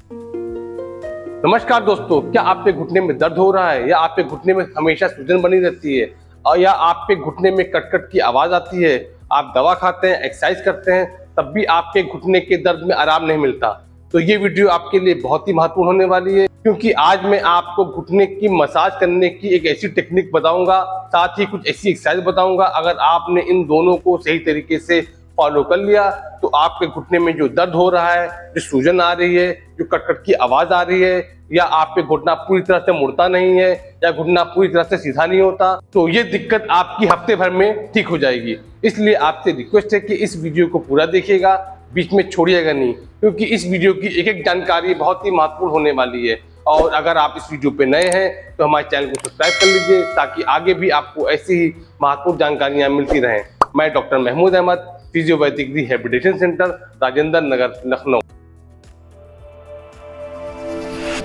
नमस्कार दोस्तों, क्या आपके घुटने में दर्द हो रहा है या आपके घुटने में हमेशा सूजन बनी रहती है और या आपके घुटने में कटकट की आवाज आती है। आप दवा खाते हैं, एक्सरसाइज करते हैं, तब भी आपके घुटने के दर्द में आराम नहीं मिलता। तो ये वीडियो आपके लिए बहुत ही महत्वपूर्ण होने वाली है, क्योंकि आज मैं आपको घुटने की मसाज करने की एक ऐसी टेक्निक बताऊंगा, साथ ही कुछ ऐसी एक्सरसाइज बताऊंगा। अगर आपने इन दोनों को सही तरीके से फॉलो कर लिया तो आपके घुटने में जो दर्द हो रहा है, जो सूजन आ रही है, जो कटकट की आवाज आ रही है, या आपके घुटना पूरी तरह से मुड़ता नहीं है या घुटना पूरी तरह से सीधा नहीं होता, तो ये दिक्कत आपकी हफ्ते भर में ठीक हो जाएगी। इसलिए आपसे रिक्वेस्ट है कि इस वीडियो को पूरा देखिएगा, बीच में छोड़िएगा नहीं, क्योंकि इस वीडियो की एक एक जानकारी बहुत ही महत्वपूर्ण होने वाली है। और अगर आप इस वीडियो पे नए हैं तो हमारे चैनल को सब्सक्राइब कर लीजिए, ताकि आगे भी आपको ऐसी ही महत्वपूर्ण जानकारियां मिलती रहें। मैं doctor Mahmood Ahmad, physiopathic rehabilitation centre, Rajendra Nagar, Lucknow.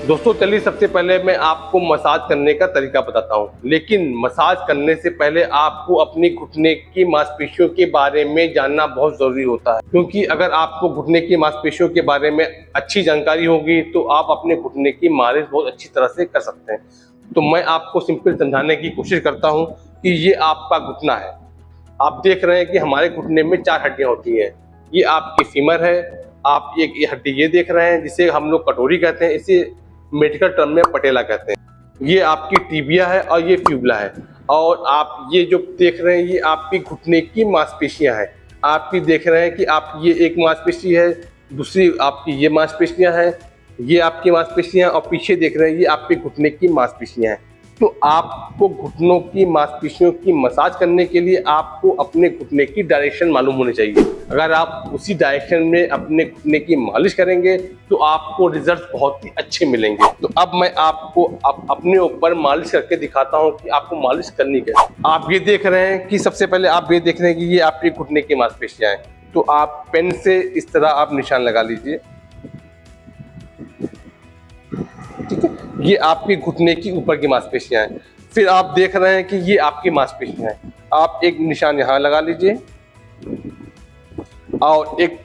दोस्तों चलिए, सबसे पहले मैं आपको मसाज करने का तरीका बताता हूं। लेकिन मसाज करने से पहले आपको अपनी घुटने की मांसपेशियों के बारे में जानना बहुत जरूरी होता है, क्योंकि अगर आपको घुटने की मांसपेशियों के बारे में अच्छी जानकारी होगी तो आप अपने घुटने की मालिश बहुत अच्छी तरह से कर सकते हैं। तो मैं आपको सिंपल समझाने की कोशिश करता हूँ कि ये आपका घुटना है। आप देख रहे हैं कि हमारे घुटने में 4 हड्डियां होती हैं। ये आपकी फीमर है, आप एक ये हड्डी ये देख रहे हैं जिसे हम लोग कटोरी कहते हैं, इसे मेडिकल टर्म में पटेला कहते हैं। ये आपकी टिबिया है और ये फ्यूबला है। और आप ये जो देख रहे हैं ये आपकी घुटने की मांसपेशियां हैं। आप भी देख रहे हैं कि आप ये एक मांसपेशी है, दूसरी आपकी ये मांसपेशियां हैं, ये आपकी मांसपेशियां, और पीछे देख रहे हैं ये आपके घुटने की मांसपेशियां हैं। तो आपको घुटनों की मांसपेशियों की मसाज करने के लिए आपको अपने घुटने की डायरेक्शन मालूम होनी चाहिए। अगर आप उसी डायरेक्शन में अपने घुटने की मालिश करेंगे तो आपको रिजल्ट बहुत ही अच्छे मिलेंगे। तो अब मैं आपको अपने ऊपर मालिश करके दिखाता हूं कि आपको मालिश करनी कैसे। आप ये देख रहे हैं कि सबसे पहले आप ये देख रहे हैं कि ये आपके घुटने की मांसपेशियां हैं। तो आप पेन से इस तरह आप निशान लगा लीजिए, ठीक है। ये आपके घुटने की ऊपर की मांसपेशियां हैं। फिर आप देख रहे हैं कि ये आपकी मांसपेशियां हैं। आप एक निशान यहाँ लगा लीजिए, और एक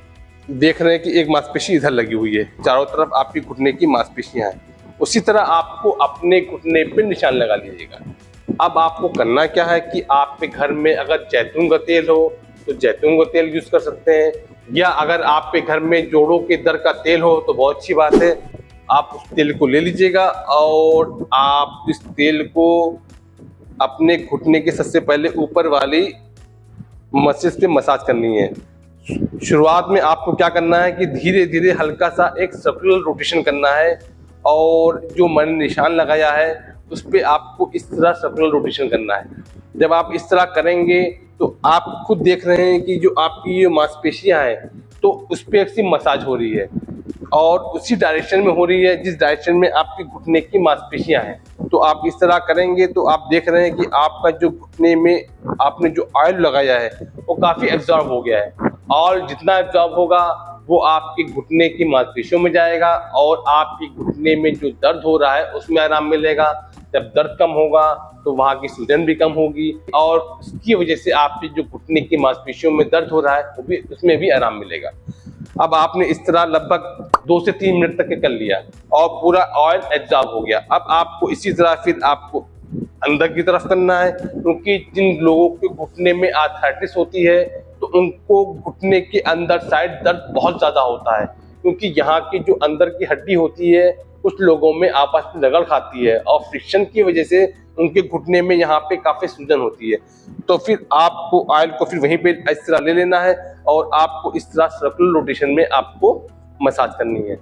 देख रहे हैं कि एक मांसपेशी इधर लगी हुई है। चारों तरफ आपकी घुटने की मांसपेशियां हैं। उसी तरह आपको अपने घुटने पे निशान लगा लीजिएगा। अब आपको करना क्या है कि आपके घर में अगर जैतून का तेल हो तो जैतून का तेल यूज कर सकते हैं, या अगर आपके घर में जोड़ों के दर्द का तेल हो तो बहुत अच्छी बात है। आप उस तेल को ले लीजिएगा और आप इस तेल को अपने घुटने के सबसे पहले ऊपर वाली मसल से मसाज करनी है। शुरुआत में आपको क्या करना है कि धीरे धीरे हल्का सा एक सर्कुलर रोटेशन करना है, और जो मैंने निशान लगाया है उस पर आपको इस तरह सर्कुलर रोटेशन करना है। जब आप इस तरह करेंगे तो आप खुद देख रहे हैं कि जो आपकी ये मांसपेशियां हैं तो उस पर ऐसी मसाज हो रही है, और उसी डायरेक्शन में हो रही है जिस डायरेक्शन में आपके घुटने की मांसपेशियां हैं। तो आप इस तरह करेंगे तो आप देख रहे हैं कि आपका जो घुटने में आपने जो ऑयल लगाया है वो काफ़ी एब्जॉर्ब हो गया है, और जितना एब्जॉर्ब होगा वो आपके घुटने की मांसपेशियों में जाएगा, और आपके घुटने में जो दर्द हो रहा है उसमें आराम मिलेगा। जब दर्द कम होगा तो वहाँ की सूजन भी कम होगी, और उसकी वजह से आपके जो घुटने की मांसपेशियों में दर्द हो रहा है वो भी उसमें भी आराम मिलेगा। अब आपने इस तरह लगभग 2 से 3 मिनट तक कर लिया और पूरा ऑयल एब्जॉर्ब हो गया। अब आपको इसी तरह फिर आपको अंदर की तरफ करना है, क्योंकि जिन लोगों के घुटने में आर्थराइटिस होती है तो उनको घुटने के अंदर साइड दर्द बहुत ज़्यादा होता है, क्योंकि यहाँ की जो अंदर की हड्डी होती है कुछ लोगों में आपस में रगड़ खाती है, और फ्रिक्शन की वजह से उनके घुटने में यहाँ पे काफ़ी सूजन होती है। तो फिर आपको ऑयल को फिर वहीं पे इस तरह ले लेना है, और आपको इस तरह सर्कुलर रोटेशन में आपको मसाज करनी है।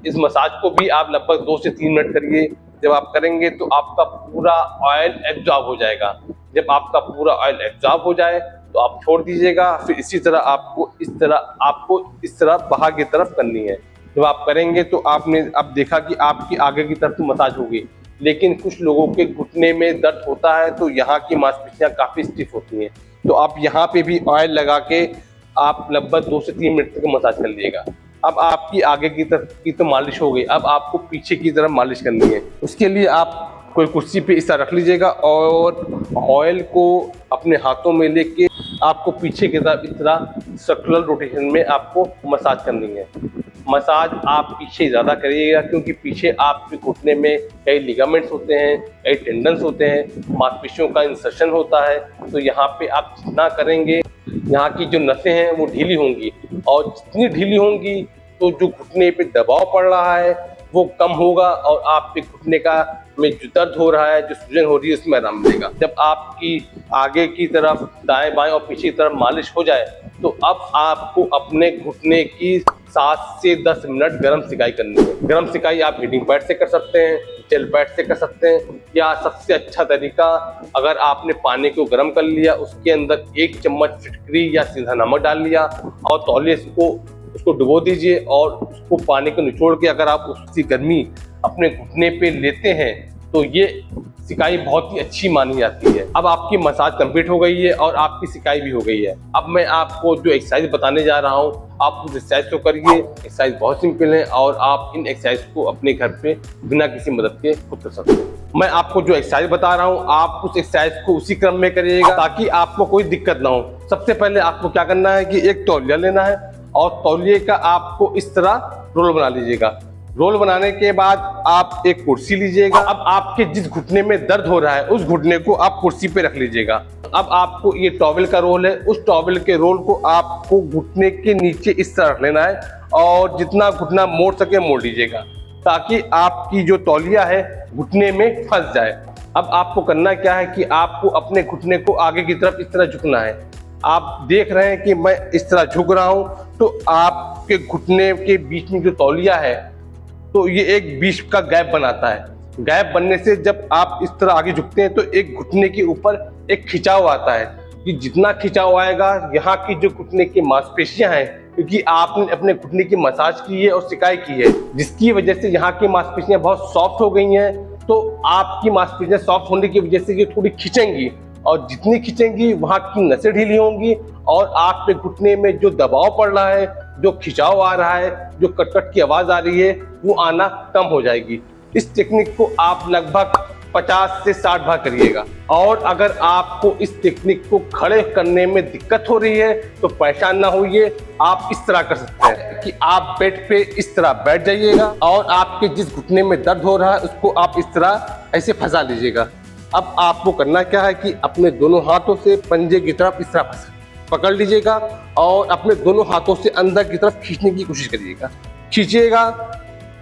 इस मसाज को भी आप लगभग 2 से 3 मिनट करिए। जब आप करेंगे तो आपका पूरा ऑयल एब्जॉर्ब हो जाएगा। जब आपका पूरा ऑयल एब्जॉर्ब हो जाए तो आप छोड़ दीजिएगा। फिर इसी तरह आपको इस तरह बाहर की तरफ करनी है। जब आप करेंगे तो आपने अब देखा कि आपकी आगे की तरफ तो मसाज होगी, लेकिन कुछ लोगों के घुटने में दर्द होता है तो यहाँ की मांसपेशियाँ काफ़ी स्टिफ होती हैं। तो आप यहाँ पे भी ऑयल लगा के आप लगभग 2 से 3 मिनट तक मसाज कर लीजिएगा। अब आपकी आगे की तरफ की तो मालिश हो गई, अब आपको पीछे की तरफ मालिश करनी है। उसके लिए आप कोई कुर्सी पे इस तरह रख लीजिएगा, और ऑयल को अपने हाथों में लेके आपको पीछे की तरफ इस तरह सर्कुलर रोटेशन में आपको मसाज करनी है। मसाज आप पीछे ज़्यादा करिएगा, क्योंकि पीछे आपके घुटने में कई लिगामेंट्स होते हैं, कई टेंडन्स होते हैं, मांसपेशियों का इंसर्शन होता है। तो यहाँ पे आप जितना करेंगे, यहाँ की जो नसें हैं वो ढीली होंगी, और जितनी ढीली होंगी तो जो घुटने पे दबाव पड़ रहा है वो कम होगा, और आपके घुटने का में जो दर्द हो रहा है, जो सूजन हो रही है, उसमें आराम मिलेगा। जब आपकी आगे की तरफ, दाएं बाएं और पीछे की तरफ मालिश हो जाए, तो अब आपको अपने घुटने की 7 से 10 मिनट गर्म सिकाई करनी है। गर्म सिकाई आप हीटिंग पैड से कर सकते हैं, जेल पैड से कर सकते हैं, या सबसे अच्छा तरीका, अगर आपने पानी को गर्म कर लिया, उसके अंदर 1 चम्मच फिटकरी या सीधा नमक डाल लिया और तौलिए उसको डुबो दीजिए, और उसको पानी को निचोड़ के अगर आप उसकी गर्मी अपने घुटने पे लेते हैं तो ये सिकाई बहुत ही अच्छी मानी जाती है। अब आपकी मसाज कंप्लीट हो गई है और आपकी सिकाई भी हो गई है। अब मैं आपको जो एक्सरसाइज बताने जा रहा हूँ, आप उस एक्सरसाइज को करिए। एक्सरसाइज बहुत सिंपल है और आप इन एक्सरसाइज को अपने घर पे बिना किसी मदद के खुद कर सकते हैं। मैं आपको जो एक्सरसाइज बता रहा हूँ, आप उस एक्सरसाइज को उसी क्रम में करिएगा ताकि आपको कोई दिक्कत ना हो। सबसे पहले आपको क्या करना है कि एक तौलिया लेना है, और तौलिए का आपको इस तरह रोल बना लीजिएगा। रोल बनाने के बाद आप एक कुर्सी लीजिएगा। अब आपके जिस घुटने में दर्द हो रहा है, उस घुटने को आप कुर्सी पे रख लीजिएगा। अब आपको ये टॉवेल का रोल है, उस टॉवेल के रोल को आपको घुटने के नीचे इस तरह रख लेना है, और जितना घुटना मोड़ सके मोड़ लीजिएगा, ताकि आपकी जो तौलिया है घुटने में फंस जाए। अब आपको करना क्या है कि आपको अपने घुटने को आगे की तरफ इस तरह झुकना है। आप देख रहे हैं कि मैं इस तरह झुक रहा हूं, तो आपके घुटने के बीच में जो तौलिया है, तो ये एक बीच का गैप बनाता है। गैप बनने से जब आप इस तरह आगे झुकते हैं तो एक घुटने के ऊपर एक खिंचाव आता है, कि जितना खिंचाव आएगा, यहाँ की जो घुटने की मांसपेशियां हैं, क्योंकि आपने अपने घुटने की मसाज की है और सिकाई की है, जिसकी वजह से यहाँ की मांसपेशियां बहुत सॉफ्ट हो गई हैं, तो आपकी मांसपेशियां सॉफ्ट होने की वजह से ये थोड़ी खिंचेंगी, और जितनी खिंचेंगी वहाँ की नसें ढीली होंगी, और आपके घुटने में जो दबाव पड़ रहा है, जो खिंचाव आ रहा है, जो कटकट की आवाज आ रही है, वो आना कम हो जाएगी। इस टेक्निक को आप लगभग 50 से 60 बार करिएगा। और अगर आपको इस टेक्निक को खड़े करने में दिक्कत हो रही है तो परेशान ना होइए, आप इस तरह कर सकते हैं कि आप बेड पे इस तरह बैठ जाइएगा, और आपके जिस घुटने में दर्द हो रहा है उसको आप इस तरह ऐसे फंसा लीजिएगा। अब आपको करना क्या है कि अपने दोनों हाथों से पंजे की तरफ इस तरह पकड़ लीजिएगा, और अपने दोनों हाथों से अंदर की तरफ खींचने की कोशिश करिएगा। खींचिएगा,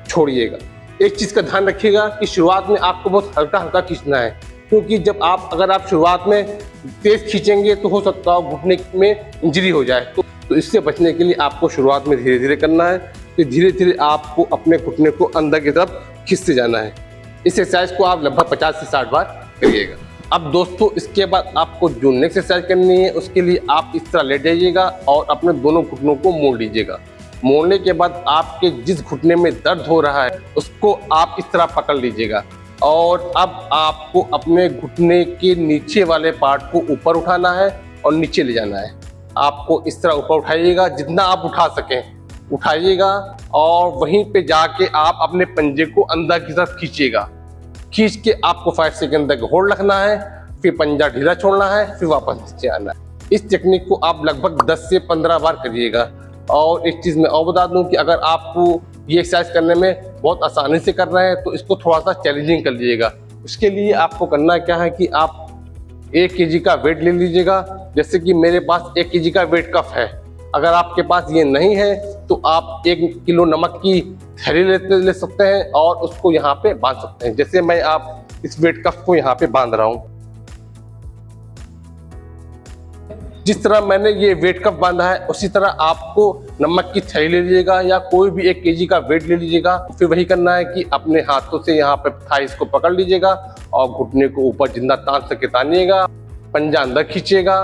छोड़िएगा। एक चीज़ का ध्यान रखिएगा कि शुरुआत में आपको बहुत हल्का हल्का खींचना है, क्योंकि अगर आप शुरुआत में तेज खींचेंगे तो हो सकता है घुटने में इंजरी हो जाए। तो इससे बचने के लिए आपको शुरुआत में धीरे धीरे करना है। तो धीरे धीरे आपको अपने घुटने को अंदर की तरफ खींचते जाना है। इस एक्सरसाइज को आप लगभग 50 से 60 बार करिएगा। अब दोस्तों, इसके बाद आपको जो नेक्स्ट एक्सरसाइज करनी है, उसके लिए आप इस तरह लेट जाइएगा और अपने दोनों घुटनों को मोड़ लीजिएगा। मोड़ने के बाद आपके जिस घुटने में दर्द हो रहा है उसको आप इस तरह पकड़ लीजिएगा, और अब आपको अपने घुटने के नीचे वाले पार्ट को ऊपर उठाना है और नीचे ले जाना है। आपको इस तरह ऊपर उठाइएगा, जितना आप उठा सकें उठाइएगा, और वहीं पे जाके आप अपने पंजे को अंदर की तरफ खींचिएगा। खींच के आपको 5 सेकंड तक होल्ड रखना है, फिर पंजा ढीला छोड़ना है, फिर वापस नीचे आना है। इस टेक्निक को आप लगभग 10 से 15 बार करिएगा। और एक चीज़ मैं और बता दूं कि अगर आपको ये एक्सरसाइज करने में बहुत आसानी से कर रहे हैं तो इसको थोड़ा सा चैलेंजिंग कर लीजिएगा। उसके लिए आपको करना क्या है कि आप 1 kg का वेट ले लीजिएगा। जैसे कि मेरे पास 1 kg का वेट कफ है, अगर आपके पास ये नहीं है तो आप 1 किलो नमक की थैली ले सकते हैं और उसको यहाँ पे बांध सकते हैं। जैसे मैं आप इस वेट कफ को यहाँ पे बांध रहा हूँ, जिस तरह मैंने ये वेट कफ बांधा है उसी तरह आपको नमक की थैली ले लीजिएगा या कोई भी 1 kg का वेट ले लीजिएगा। फिर वही करना है कि अपने हाथों से यहाँ पे थाइस को पकड़ लीजिएगा और घुटने को ऊपर जितना तान सके तानिएगा, पंजा अंदर खींचिएगा,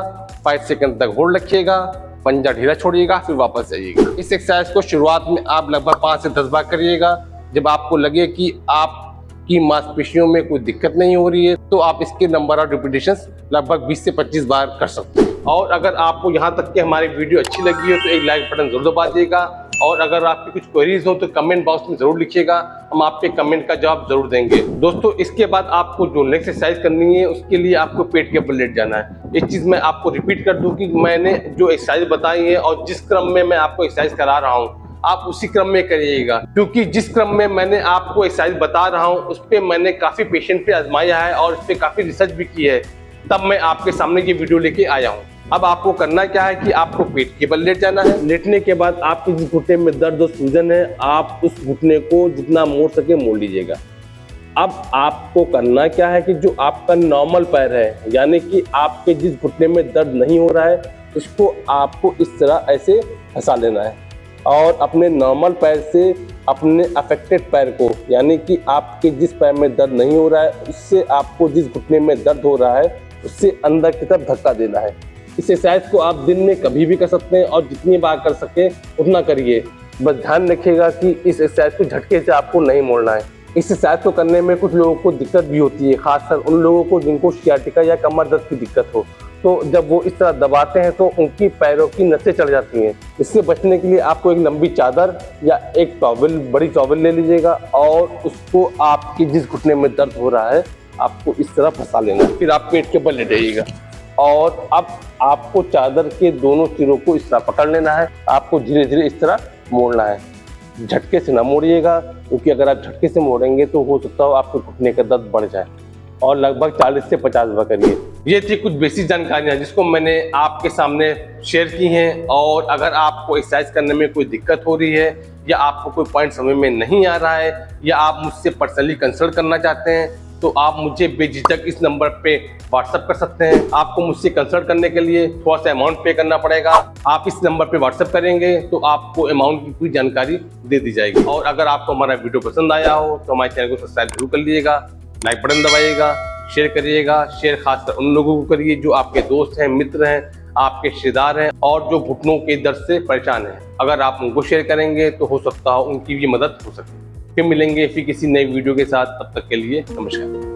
5 सेकंड तक होल्ड रखिएगा, पंजा ढीला छोड़िएगा, फिर वापस जाइएगा। इस एक्सरसाइज को शुरुआत में आप लगभग 5 से 10 बार करिएगा। जब आपको लगे कि आपकी मांसपेशियों में कोई दिक्कत नहीं हो रही है तो आप इसके नंबर ऑफ रिपीटेशंस लगभग 20 से 25 बार कर सकते हैं। और अगर आपको यहाँ तक के हमारी वीडियो अच्छी लगी हो तो एक लाइक बटन जरूर दबा दीजिएगा, और अगर आपकी कुछ क्वेरीज हो तो कमेंट बॉक्स में जरूर लिखिएगा, हम आपके कमेंट का जवाब जरूर देंगे। दोस्तों, इसके बाद आपको जो नेक्स्ट एक्सरसाइज करनी है उसके लिए आपको पेट के ऊपर लेट जाना है। एक चीज़ मैं आपको रिपीट कर दूं कि मैंने जो एक्सरसाइज बताई है और जिस क्रम में मैं आपको एक्सरसाइज करा रहा हूँ, आप उसी क्रम में करिएगा, क्योंकि जिस क्रम में मैंने आपको एक्सरसाइज बता रहा हूँ उस पर मैंने काफ़ी पेशेंट पे आजमाया है और उस पर काफ़ी रिसर्च भी की है, तब मैं आपके सामने ये वीडियो लेके आया हूँ। अब आपको करना क्या है कि आपको पेट के बल लेट जाना है। लेटने के बाद आपके जिस घुटने में दर्द और सूजन है, आप उस घुटने को जितना मोड़ सके मोड़ लीजिएगा। अब आपको करना क्या है कि जो आपका नॉर्मल पैर है, यानी कि आपके जिस घुटने में दर्द नहीं हो रहा है, इसको आपको इस तरह ऐसे फंसा लेना है और अपने नॉर्मल पैर से अपने अफेक्टेड पैर को, यानी कि आपके जिस पैर में दर्द नहीं हो रहा है उससे आपको जिस घुटने में दर्द हो रहा है उससे अंदर की तरफ धक्का देना है। इस एक्सरसाइज को आप दिन में कभी भी कर सकते हैं और जितनी बार कर सके उतना करिए। बस ध्यान रखिएगा कि इस एक्सरसाइज को झटके से आपको नहीं मोड़ना है। इस एक्सरसाइज को करने में कुछ लोगों को दिक्कत भी होती है, खासकर उन लोगों को जिनको सियाटिका या कमर दर्द की दिक्कत हो। तो जब वो इस तरह दबाते हैं तो उनकी पैरों की नसें चढ़ जाती हैं। इससे बचने के लिए आपको एक लंबी चादर या एक टॉवल, बड़ी टॉवल ले लीजिएगा और उसको आपकी जिस घुटने में दर्द हो रहा है आपको इस तरह फंसा लेना है। फिर आप पेट के बल लेटिएगा और अब आपको चादर के दोनों सिरों को इस तरह पकड़ लेना है। आपको धीरे धीरे इस तरह मोड़ना है, झटके से ना मोड़िएगा, क्योंकि अगर आप झटके से मोड़ेंगे तो हो सकता हो आपके घुटने का दर्द बढ़ जाए। और लगभग 40 से 50 बार करिए। ये थी कुछ बेसिक जानकारियाँ जिसको मैंने आपके सामने शेयर की हैं। और अगर आपको एक्सरसाइज करने में कोई दिक्कत हो रही है या आपको कोई पॉइंट समझ में नहीं आ रहा है या आप मुझसे पर्सनली कंसल्ट करना चाहते हैं तो आप मुझे बेझिझक इस नंबर पे व्हाट्सएप कर सकते हैं। आपको मुझसे कंसल्ट करने के लिए थोड़ा सा अमाउंट पे करना पड़ेगा। आप इस नंबर पे व्हाट्सएप करेंगे तो आपको अमाउंट की पूरी जानकारी दे दी जाएगी। और अगर आपको हमारा वीडियो पसंद आया हो तो हमारे चैनल को सब्सक्राइब जरूर कर लीजिएगा, लाइक बटन दबाइएगा, शेयर करिएगा। शेयर खासकर उन लोगों को करिए जो आपके दोस्त हैं, मित्र हैं, आपके रिश्तेदार हैं और जो घुटनों के दर्द से परेशान हैं। अगर आप उनको शेयर करेंगे तो हो सकता हो उनकी भी मदद हो सके। फिर मिलेंगे फिर किसी नई वीडियो के साथ, तब तक के लिए नमस्कार।